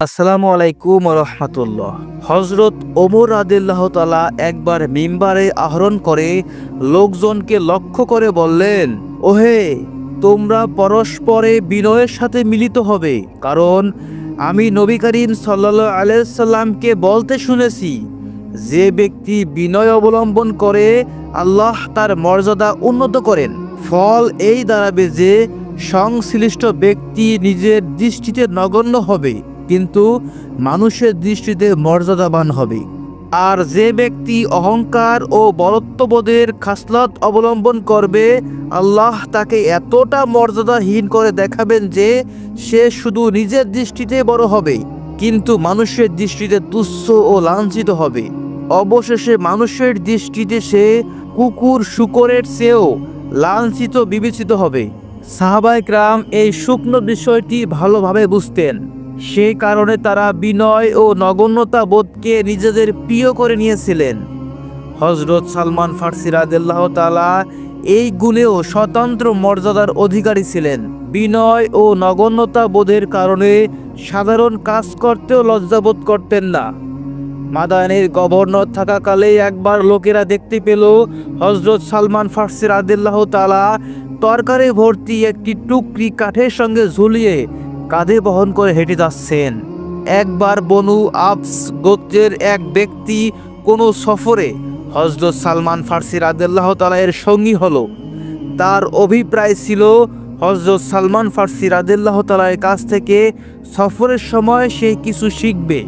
আসসালামু আলাইকুম রহমতুল্লাহ। হজরত ওমর রাদিয়াল্লাহু তাআলা একবার মিম্বারে আহরণ করে লোকজনকে লক্ষ্য করে বললেন, ওহে, তোমরা পরস্পরে বিনয়ের সাথে মিলিত হবে, কারণ আমি নবী করিম সাল্লাল্লাহু আলাইহি সাল্লামকে বলতে শুনেছি, যে ব্যক্তি বিনয় অবলম্বন করে আল্লাহ তার মর্যাদা উন্নত করেন। ফল এই দাঁড়াবে যে সংশ্লিষ্ট ব্যক্তি নিজের দৃষ্টিতে নগণ্য হবে, কিন্তু মানুষের দৃষ্টিতে মর্যাদাবান হবে। আর যে ব্যক্তি অহংকার ও বরত্ববোধের খাসলত অবলম্বন করবে, আল্লাহ তাকে এতটা মর্যাদাহীন করে দেখাবেন যে সে শুধু নিজের দৃষ্টিতে বড় হবে, কিন্তু মানুষের দৃষ্টিতে তুচ্ছ ও লাঞ্ছিত হবে। অবশেষে মানুষের দৃষ্টিতে সে কুকুর শূকরের চেয়েও লাঞ্ছিত বিবেচিত হবে। সাহাবায়ে কেরাম এই সূক্ষ্ম বিষয়টি ভালোভাবে বুঝতেন, সেই কারণে তারা বিনয় ও নগণ্যতা বোধকে নিজেদের প্রিয় করে নিয়েছিলেন। হযরত সালমান ফারসি রাদিয়াল্লাহু তাআলা এই গুণেও স্বতন্ত্র মর্যাদার অধিকারী ছিলেন। বিনয় ও নগণ্যতা বোধের কারণে সাধারণ কাজ করতেও লজ্জাবোধ করতেন না। মাদানের গভর্নর থাকাকালে একবার লোকেরা দেখতে পেল হযরত সালমান ফারসি রাদিয়াল্লাহু তাআলা তরকারি ভর্তি একটি টুকরি কাঠের সঙ্গে ঝুলিয়ে কাঁধে বহন করে হেঁটে যাচ্ছেন। একবার বনু আবস গোত্রের এক ব্যক্তি কোনো সফরে হযরত সালমান ফারসি রাদিয়াল্লাহু তাআলা এর সঙ্গী হলো। তার অভিপ্রায় ছিল হযরত সালমান ফারসি রাদিয়াল্লাহু তাআলার কাছ থেকে সফরের সময় সে কিছু শিখবে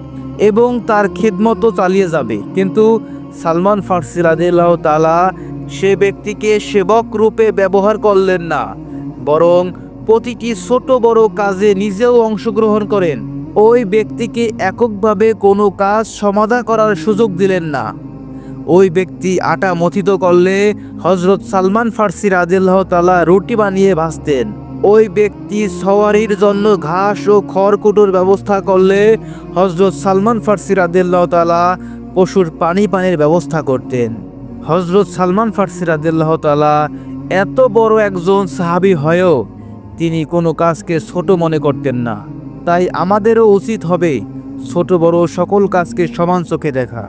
এবং তার খিদমতও চালিয়ে যাবে। কিন্তু সালমান ফারসি রাদিয়াল্লাহু তাআলা সে ব্যক্তিকে সেবক রূপে ব্যবহার করলেন না, বরং প্রতিটি ছোট বড় কাজে নিজেও অংশগ্রহণ করেন। ওই ব্যক্তিকে এককভাবে কোনো কাজ সমাধা করার সুযোগ দিলেন না। ওই ব্যক্তি আটা মথিত করলে হযরত সালমান ফারসি রাদিয়াল্লাহু তাআলা রুটি বানিয়ে ভাজতেন। ওই ব্যক্তি সওয়ারির জন্য ঘাস ও খড়কুটোর ব্যবস্থা করলে হযরত সালমান ফারসি রাদিয়াল্লাহু তাআলা পশুর পানির ব্যবস্থা করতেন। হযরত সালমান ফারসি রাদিয়াল্লাহু তাআলা এত বড় একজন সাহাবী হয়েও তিনি কোনো কাজকে ছোট মনে করতেন না। তাই আমাদেরও উচিত হবে ছোট বড় সকল কাজকে সমান চোখে দেখা।